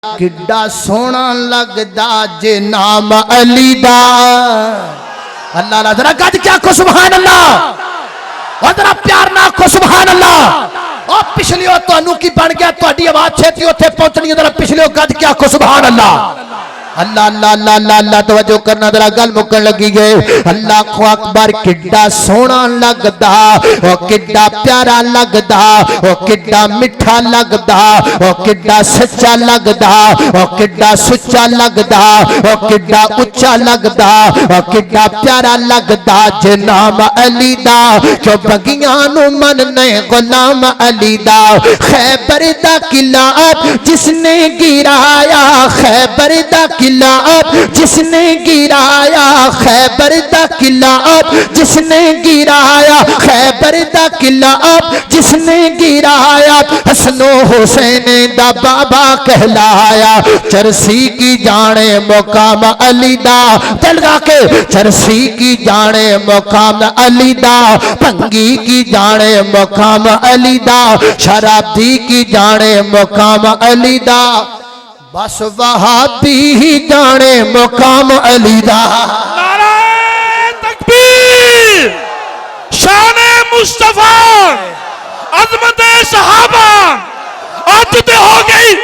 کڈا سونا لگدا جے نام علی دا اللہ اللہ ذرا گج کیا کو سبحان اللہ اور ذرا پیار نہ کو سبحان اللہ اور پچھلیوں تو انو کی بن گیا تو اڈی آواز چھتی ہوتے پہنچنی ذرا پچھلیوں گج کیا کو سبحان اللہ اللہ اللہ اللہ اللہ اللہ توجہ کرنا ذرا گل مکن لگی گئے اللہ کو اکبر کڈا سونا لگدا او کڈا پیارا لگدا او کڈا مٹھا لگدا او کڈا سچا لگدا او کڈا سچا لگدا او کڈا اچا لگدا او کڈا پیارا لگدا جناب علی دا جو بگیاں نو مننے غلام علی دا خیبر دا قلعہ جس نے گرایا خیبر دا قلعہ جس نے گرایا خیبر دا قلعہ جس نے گرایا خیبر دا قلعہ جس نے گرایا حسن و حسین دا بابا کہلایا چرسی کی جانے مقام علی دا دلگا کے چرسی کی جانے مقام علی دا پنگی کی جانے مقام علی دا شرابی کی جانے مقام علی دا بس وہابی ہی جانے مقام علی دا نعرہ تکبیر شان مصطفیٰ عظمت صحابہ عادت ہو گئی